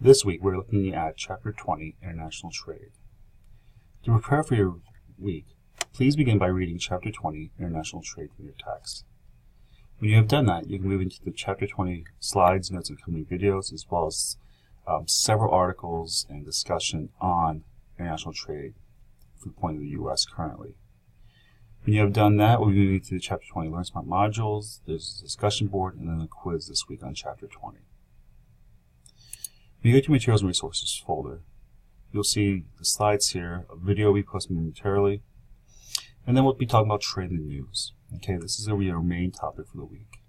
This week we're looking at Chapter 20, International Trade. To prepare for your week, please begin by reading Chapter 20, International Trade from your text. When you have done that, you can move into the Chapter 20 slides, notes, and accompanying videos, as well as several articles and discussion on international trade from the point of the U.S. currently. When you have done that, we'll be moving to the Chapter 20 Learn Smart modules. There's a discussion board and then a quiz this week on Chapter 20. When you go to your Materials and Resources folder, you'll see the slides here, a video we post momentarily, and then we'll be talking about trade and news. Okay, this is going to be our main topic for the week.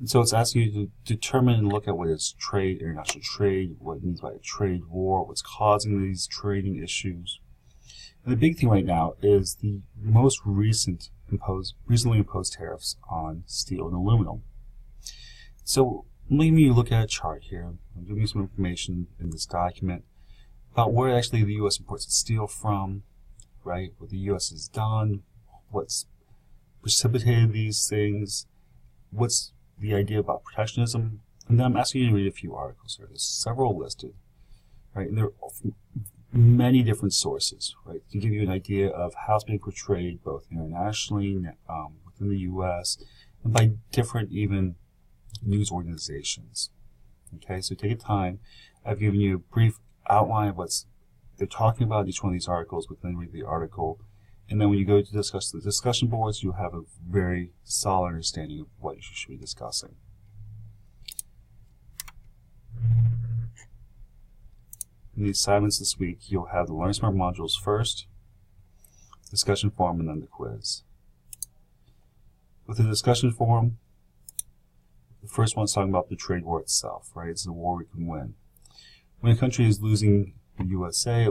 And so it's asking you to determine and look at what is trade, international trade, what it means by a trade war, what's causing these trading issues. And the big thing right now is the most recently imposed tariffs on steel and aluminum. So let me look at a chart here. I'm giving you some information in this document about where actually the U.S. imports its steel from, right? What the U.S. has done, what's precipitated these things, what's the idea about protectionism, and then I'm asking you to read a few articles here. There's several listed, right? And they're from many different sources, right? To give you an idea of how it's being portrayed both internationally, within the U.S., and by different even news organizations. Okay, so take your time. I've given you a brief outline of what they're talking about in each one of these articles, but then read the article. And then when you go to discuss the discussion boards, you'll have a very solid understanding of what you should be discussing. In the assignments this week, you'll have the Learn Smart modules first, discussion forum, and then the quiz. With the discussion forum, the first one's talking about the trade war itself, right? It's a war we can win. When a country is losing the USA,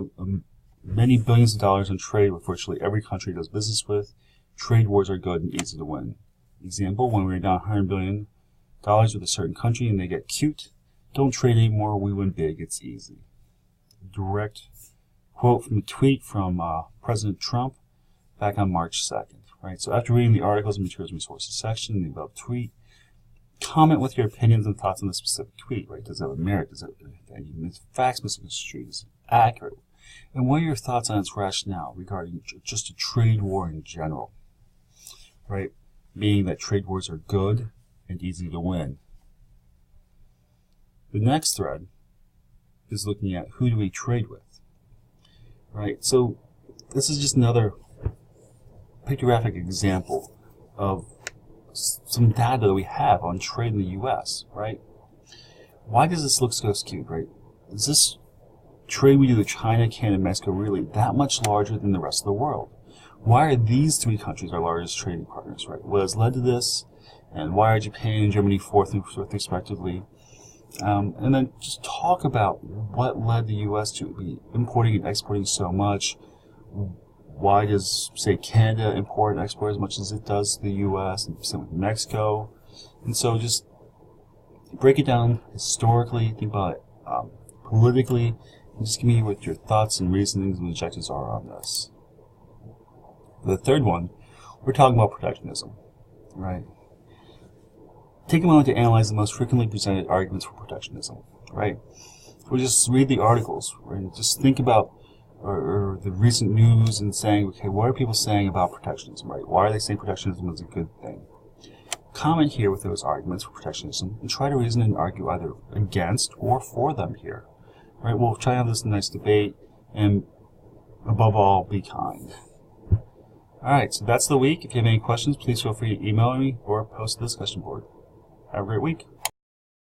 many billions of dollars on trade with virtually every country it does business with, trade wars are good and easy to win. Example, when we're down $100 billion with a certain country and they get cute, don't trade anymore, we win big, it's easy. Direct quote from a tweet from President Trump back on March 2nd, right? So after reading the articles and materials and resources section, the above tweet, comment with your opinions and thoughts on the specific tweet, right? Does it have a merit? Does it have any facts misconstrued? Is it accurate? And what are your thoughts on its rationale regarding just a trade war in general, right? Meaning that trade wars are good and easy to win. The next thread is looking at who do we trade with, right? So this is just another pictographic example of some data that we have on trade in the U.S., right? Why does this look so skewed, right? Is this trade we do with China, Canada, and Mexico really that much larger than the rest of the world? Why are these three countries our largest trading partners, right? What has led to this, and why are Japan and Germany fourth and fifth respectively? And then just talk about what led the U.S. to be importing and exporting so much. Why does, say, Canada import and export as much as it does to the U.S., and same with Mexico? And so just break it down historically, think about it politically, and just give me what your thoughts and reasonings and objectives are on this. For the third one, we're talking about protectionism, right? Take a moment to analyze the most frequently presented arguments for protectionism, right? We'll just read the articles, right? Just think about or the recent news and saying, okay, what are people saying about protectionism, right? Why are they saying protectionism is a good thing? Comment here with those arguments for protectionism and try to reason and argue either against or for them here, right? We'll try to have this nice debate and, above all, be kind. All right, so that's the week. If you have any questions, please feel free to email me or post to the discussion board. Have a great week.